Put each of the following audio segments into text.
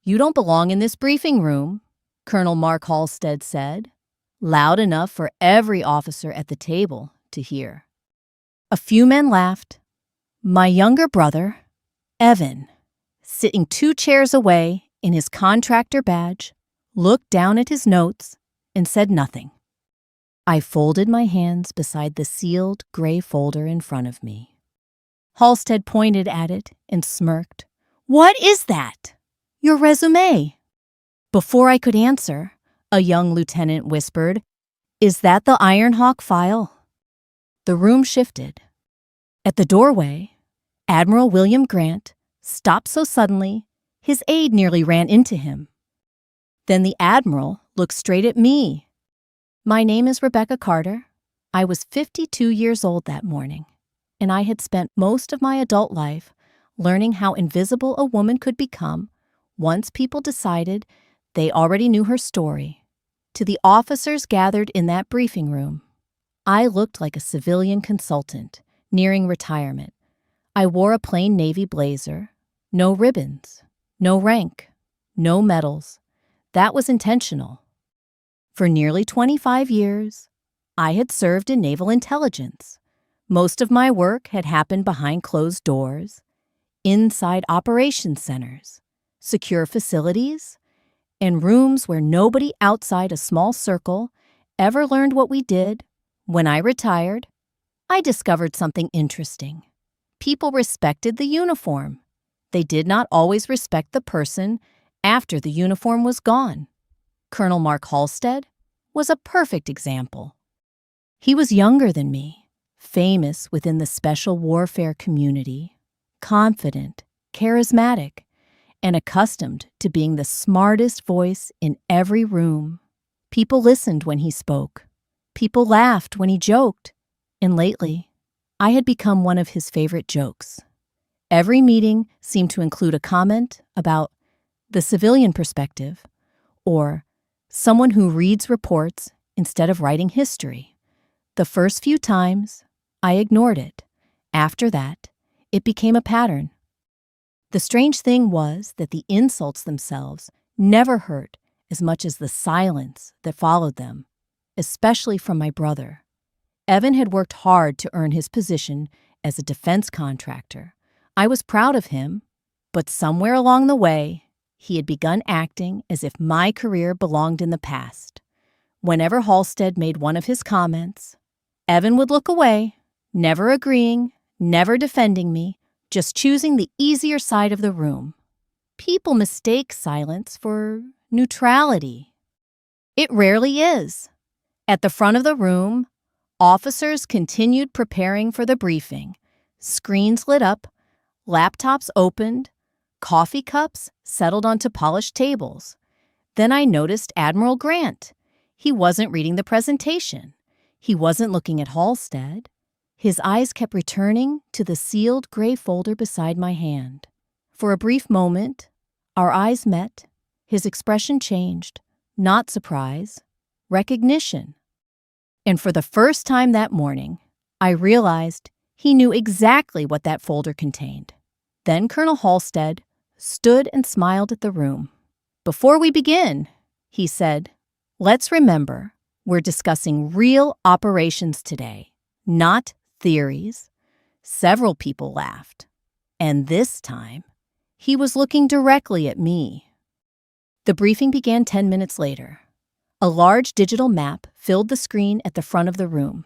"You don't belong in this briefing room," Colonel Mark Halstead said, loud enough for every officer at the table to hear. A few men laughed. My younger brother, Evan, sitting 2 chairs away in his contractor badge, looked down at his notes and said nothing. I folded my hands beside the sealed gray folder in front of me. Halstead pointed at it and smirked. "What is that?" "Your resume." Before I could answer, a young lieutenant whispered, "Is that the Ironhawk file?" The room shifted. At the doorway, Admiral William Grant stopped so suddenly his aide nearly ran into him. Then the Admiral looked straight at me. "My name is Rebecca Carter. I was 52 years old that morning, and I had spent most of my adult life learning how invisible a woman could become once people decided they already knew her story. To the officers gathered in that briefing room, I looked like a civilian consultant nearing retirement. I wore a plain navy blazer, no ribbons, no rank, no medals. That was intentional. For nearly 25 years, I had served in naval intelligence. Most of my work had happened behind closed doors, inside operations centers, secure facilities, and rooms where nobody outside a small circle ever learned what we did. When I retired, I discovered something interesting. People respected the uniform. They did not always respect the person after the uniform was gone. Colonel Mark Halstead was a perfect example. He was younger than me, famous within the special warfare community, confident, charismatic, and accustomed to being the smartest voice in every room. People listened when he spoke. People laughed when he joked. And lately, I had become one of his favorite jokes. Every meeting seemed to include a comment about the civilian perspective or someone who reads reports instead of writing history. The first few times, I ignored it. After that, it became a pattern. The strange thing was that the insults themselves never hurt as much as the silence that followed them, especially from my brother. Evan had worked hard to earn his position as a defense contractor. I was proud of him, but somewhere along the way, he had begun acting as if my career belonged in the past. Whenever Halstead made one of his comments, Evan would look away, never agreeing, never defending me, just choosing the easier side of the room. People mistake silence for neutrality. It rarely is. At the front of the room, officers continued preparing for the briefing. Screens lit up, laptops opened, coffee cups settled onto polished tables. Then I noticed Admiral Grant. He wasn't reading the presentation. He wasn't looking at Halstead. His eyes kept returning to the sealed gray folder beside my hand. For a brief moment, our eyes met. His expression changed. Not surprise, recognition. And for the first time that morning, I realized he knew exactly what that folder contained. Then Colonel Halstead stood and smiled at the room. "Before we begin," he said, "let's remember we're discussing real operations today, not theories." Several people laughed. And this time, he was looking directly at me. The briefing began 10 minutes later. A large digital map filled the screen at the front of the room.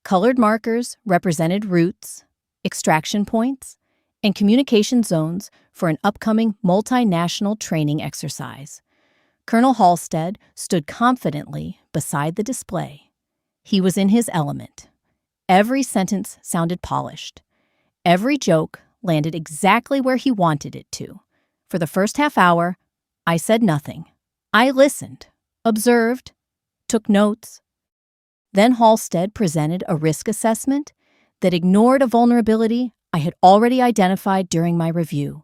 Colored markers represented routes, extraction points, and communication zones for an upcoming multinational training exercise. Colonel Halstead stood confidently beside the display. He was in his element. Every sentence sounded polished. Every joke landed exactly where he wanted it to. For the first half hour, I said nothing. I listened, observed, took notes. Then Halstead presented a risk assessment that ignored a vulnerability I had already identified during my review.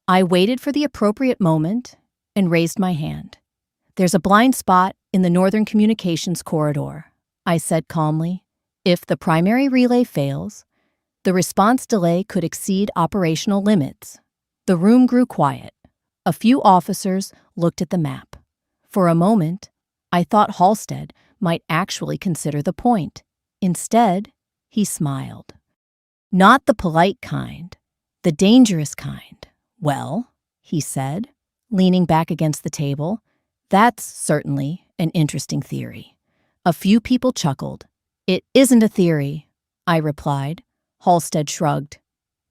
I waited for the appropriate moment and raised my hand. "There's a blind spot in the Northern Communications Corridor," I said calmly. "If the primary relay fails, the response delay could exceed operational limits." The room grew quiet. A few officers looked at the map. For a moment, I thought Halstead might actually consider the point. Instead, he smiled. Not the polite kind, the dangerous kind. Well, he said, leaning back against the table, that's certainly an interesting theory. A few people chuckled. It isn't a theory, I replied. Halstead shrugged.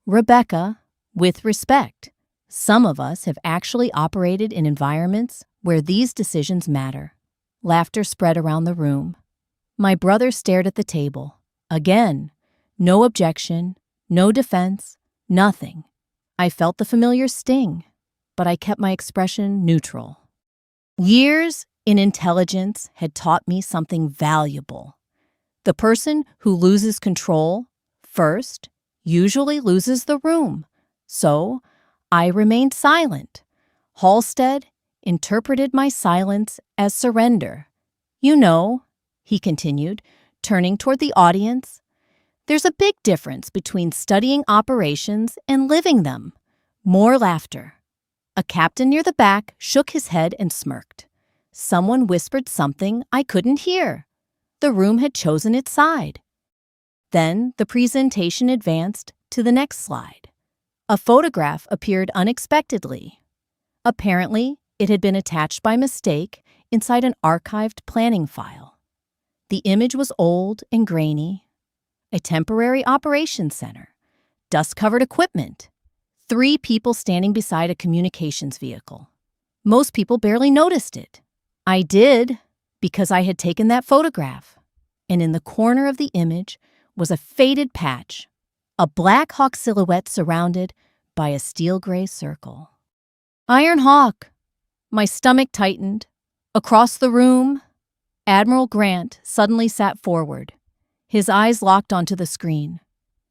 Rebecca, with respect, some of us have actually operated in environments where these decisions matter. Laughter spread around the room. My brother stared at the table. Again, no objection, no defense, nothing. I felt the familiar sting, but I kept my expression neutral. Years in intelligence had taught me something valuable. The person who loses control first usually loses the room. So I remained silent. Halstead interpreted my silence as surrender. You know, he continued, turning toward the audience, there's a big difference between studying operations and living them. More laughter. A captain near the back shook his head and smirked. Someone whispered something I couldn't hear. The room had chosen its side. Then the presentation advanced to the next slide. A photograph appeared unexpectedly. Apparently, it had been attached by mistake inside an archived planning file. The image was old and grainy. A temporary operations center, dust-covered equipment, 3 people standing beside a communications vehicle. Most people barely noticed it. I did, because I had taken that photograph. And in the corner of the image was a faded patch, a Black Hawk silhouette surrounded by a steel-gray circle. Iron Hawk! My stomach tightened. Across the room, Admiral Grant suddenly sat forward. His eyes locked onto the screen.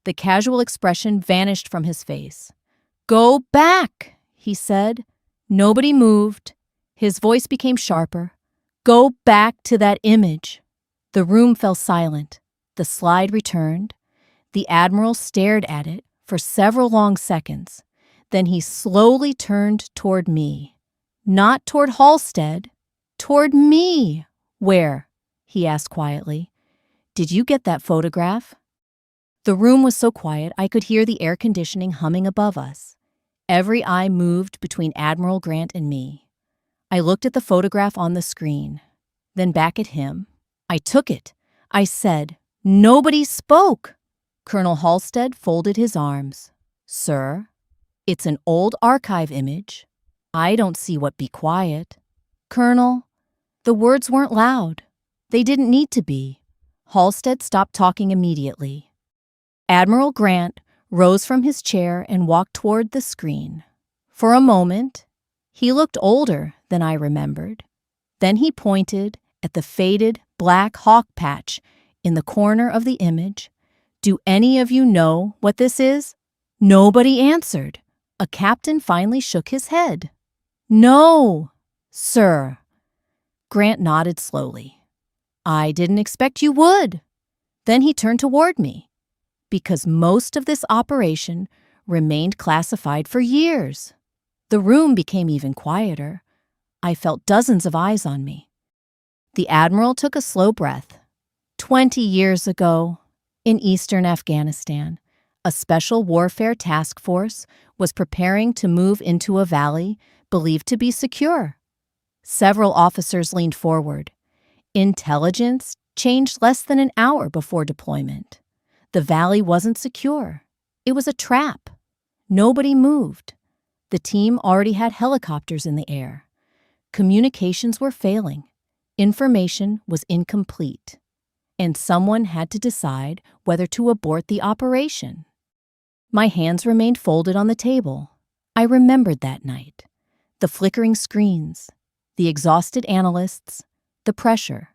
The casual expression vanished from his face. Go back, he said. Nobody moved. His voice became sharper. Go back to that image. The room fell silent. The slide returned. The Admiral stared at it for several long seconds. Then he slowly turned toward me. Not toward Halstead. Toward me. Where? He asked quietly. Did you get that photograph? The room was so quiet I could hear the air conditioning humming above us. Every eye moved between Admiral Grant and me. I looked at the photograph on the screen, then back at him. I took it. I said, Nobody spoke. Colonel Halstead folded his arms. Sir, it's an old archive image. I don't see what be quiet. Colonel, the words weren't loud. They didn't need to be. Halstead stopped talking immediately. Admiral Grant rose from his chair and walked toward the screen. For a moment, he looked older than I remembered. Then he pointed at the faded Black Hawk patch in the corner of the image. Do any of you know what this is? Nobody answered. A captain finally shook his head. No, sir. Grant nodded slowly. I didn't expect you would. Then he turned toward me. Because most of this operation remained classified for years. The room became even quieter. I felt dozens of eyes on me. The Admiral took a slow breath. 20 years ago, in eastern Afghanistan, a special warfare task force was preparing to move into a valley believed to be secure. Several officers leaned forward. Intelligence changed less than an hour before deployment. The valley wasn't secure. It was a trap. Nobody moved. The team already had helicopters in the air. Communications were failing. Information was incomplete. And someone had to decide whether to abort the operation. My hands remained folded on the table. I remembered that night. The flickering screens, the exhausted analysts, the pressure,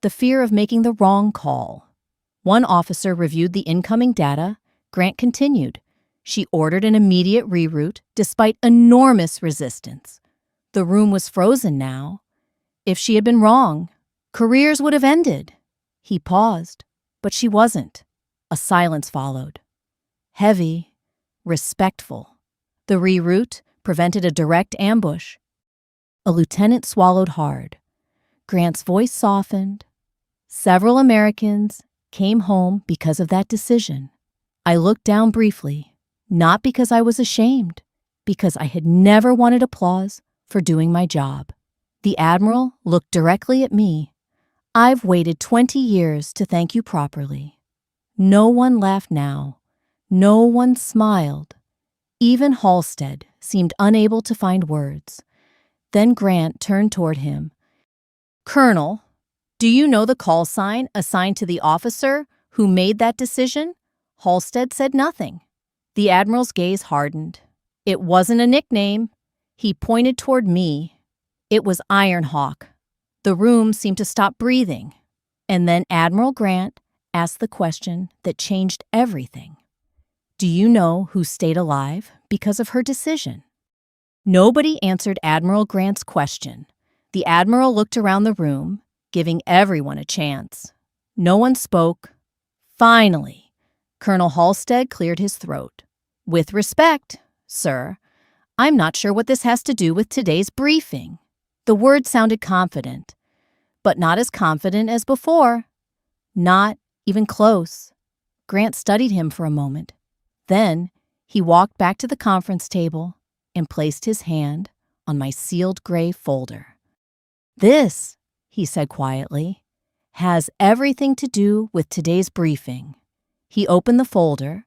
the fear of making the wrong call. One officer reviewed the incoming data. Grant continued. She ordered an immediate reroute despite enormous resistance. The room was frozen now. If she had been wrong, careers would have ended. He paused, but she wasn't. A silence followed. Heavy, respectful. The reroute prevented a direct ambush. A lieutenant swallowed hard. Grant's voice softened. Several Americans came home because of that decision. I looked down briefly, not because I was ashamed, because I had never wanted applause for doing my job. The Admiral looked directly at me. I've waited 20 years to thank you properly. No one laughed now. No one smiled. Even Halstead seemed unable to find words. Then Grant turned toward him. Colonel, do you know the call sign assigned to the officer who made that decision? Halstead said nothing. The Admiral's gaze hardened. It wasn't a nickname. He pointed toward me. It was Iron Hawk. The room seemed to stop breathing. And then Admiral Grant asked the question that changed everything. Do you know who stayed alive because of her decision? Nobody answered Admiral Grant's question. The Admiral looked around the room, giving everyone a chance. No one spoke. Finally, Colonel Halstead cleared his throat. With respect, sir, I'm not sure what this has to do with today's briefing. The word sounded confident, but not as confident as before. Not even close. Grant studied him for a moment. Then he walked back to the conference table and placed his hand on my sealed gray folder. This, he said quietly, has everything to do with today's briefing. He opened the folder.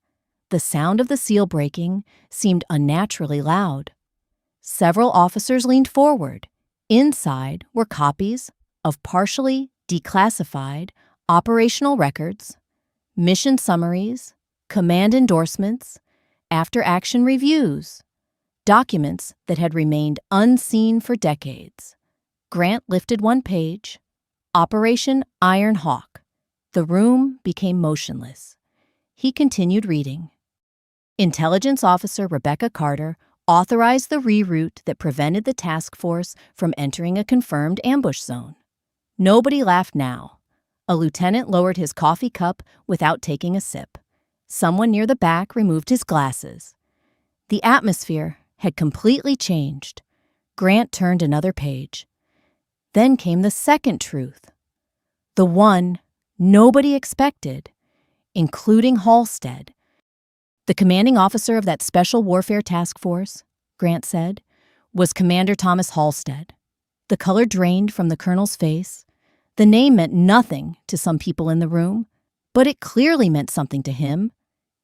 The sound of the seal breaking seemed unnaturally loud. Several officers leaned forward. Inside were copies of partially declassified operational records, mission summaries, command endorsements, after-action reviews, documents that had remained unseen for decades. Grant lifted one page. Operation Iron Hawk. The room became motionless. He continued reading. Intelligence Officer Rebecca Carter authorized the reroute that prevented the task force from entering a confirmed ambush zone. Nobody laughed now. A lieutenant lowered his coffee cup without taking a sip. Someone near the back removed his glasses. The atmosphere had completely changed. Grant turned another page. Then came the second truth. The one nobody expected, including Halstead. The commanding officer of that Special Warfare Task Force, Grant said, was Commander Thomas Halstead. The color drained from the colonel's face. The name meant nothing to some people in the room, but it clearly meant something to him.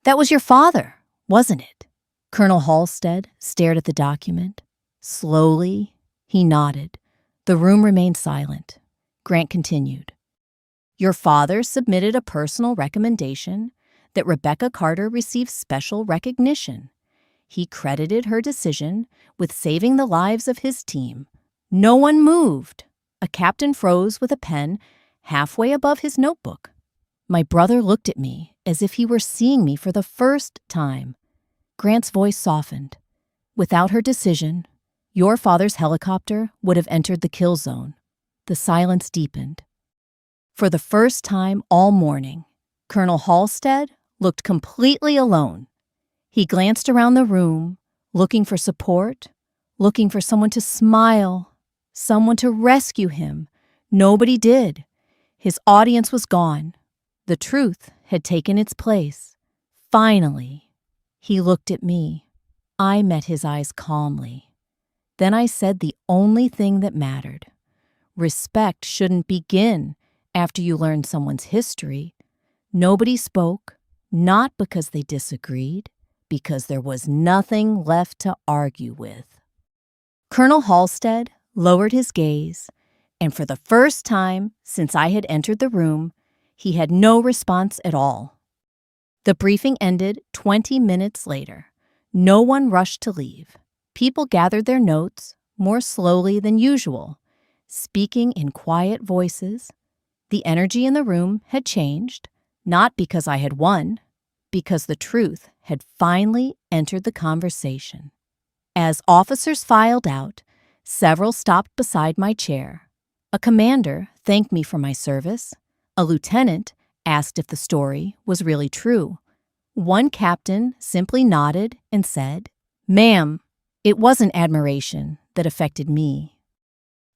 That was your father, wasn't it? Colonel Halstead stared at the document. Slowly, he nodded. The room remained silent. Grant continued. Your father submitted a personal recommendation that Rebecca Carter receive special recognition. He credited her decision with saving the lives of his team. No one moved. A captain froze with a pen halfway above his notebook. My brother looked at me as if he were seeing me for the first time. Grant's voice softened. Without her decision, your father's helicopter would have entered the kill zone. The silence deepened. For the first time all morning, Colonel Halstead looked completely alone. He glanced around the room, looking for support, looking for someone to smile, someone to rescue him. Nobody did. His audience was gone. The truth had taken its place. Finally, he looked at me. I met his eyes calmly. Then I said the only thing that mattered. Respect shouldn't begin after you learn someone's history. Nobody spoke, not because they disagreed, because there was nothing left to argue with. Colonel Halstead lowered his gaze, and for the first time since I had entered the room, he had no response at all. The briefing ended 20 minutes later. No one rushed to leave. People gathered their notes more slowly than usual, speaking in quiet voices. The energy in the room had changed, not because I had won, because the truth had finally entered the conversation. As officers filed out, several stopped beside my chair. A commander thanked me for my service. A lieutenant asked if the story was really true. One captain simply nodded and said, "Ma'am, It wasn't admiration that affected me.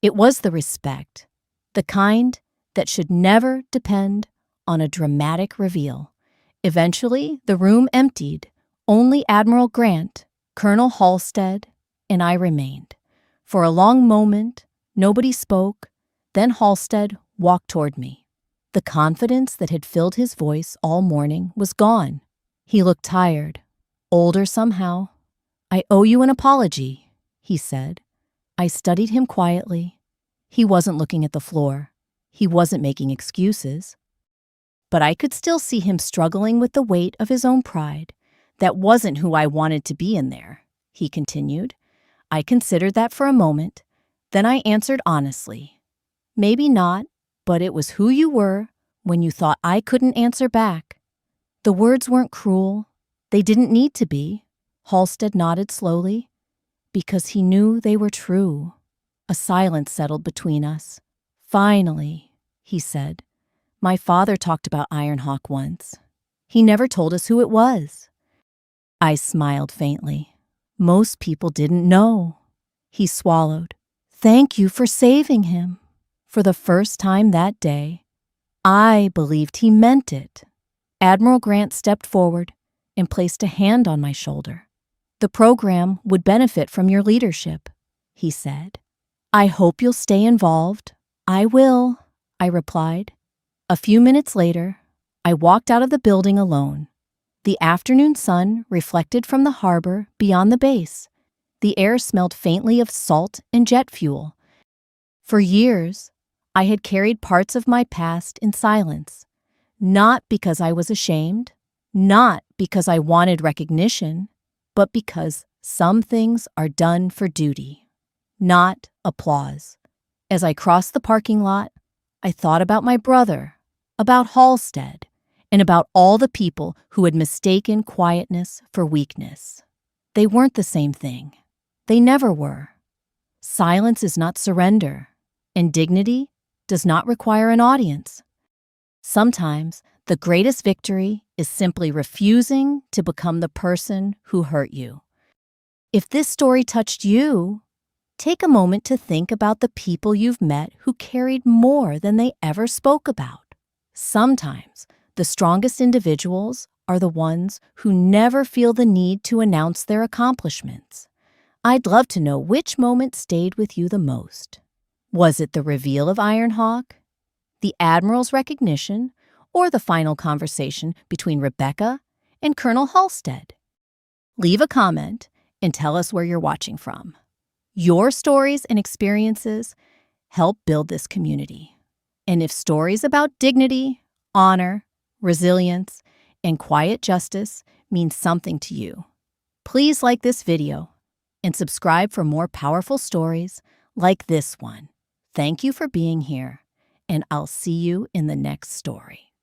It was the respect, the kind that should never depend on a dramatic reveal. Eventually, the room emptied. Only Admiral Grant, Colonel Halstead, and I remained. For a long moment, nobody spoke. Then Halstead walked toward me. The confidence that had filled his voice all morning was gone. He looked tired, older somehow. "I owe you an apology," he said. I studied him quietly. He wasn't looking at the floor. He wasn't making excuses. But I could still see him struggling with the weight of his own pride. "That wasn't who I wanted to be in there," he continued. I considered that for a moment. Then I answered honestly. "Maybe not, but it was who you were when you thought I couldn't answer back." The words weren't cruel. They didn't need to be. Halstead nodded slowly, because he knew they were true. A silence settled between us. "Finally," he said. "My father talked about Ironhawk once. He never told us who it was." I smiled faintly. "Most people didn't know." He swallowed. "Thank you for saving him." For the first time that day, I believed he meant it. Admiral Grant stepped forward and placed a hand on my shoulder. "The program would benefit from your leadership," he said. "I hope you'll stay involved." "I will," I replied. A few minutes later, I walked out of the building alone. The afternoon sun reflected from the harbor beyond the base. The air smelled faintly of salt and jet fuel. For years, I had carried parts of my past in silence, not because I was ashamed, not because I wanted recognition, but because some things are done for duty, not applause. As I crossed the parking lot, I thought about my brother, about Halstead, and about all the people who had mistaken quietness for weakness. They weren't the same thing. They never were. Silence is not surrender, and dignity does not require an audience. Sometimes the greatest victory is simply refusing to become the person who hurt you. If this story touched you, take a moment to think about the people you've met who carried more than they ever spoke about. Sometimes the strongest individuals are the ones who never feel the need to announce their accomplishments. I'd love to know which moment stayed with you the most. Was it the reveal of Ironhawk, the Admiral's recognition, or the final conversation between Rebecca and Colonel Halstead? Leave a comment and tell us where you're watching from. Your stories and experiences help build this community. And if stories about dignity, honor, resilience, and quiet justice mean something to you, please like this video and subscribe for more powerful stories like this one. Thank you for being here, and I'll see you in the next story.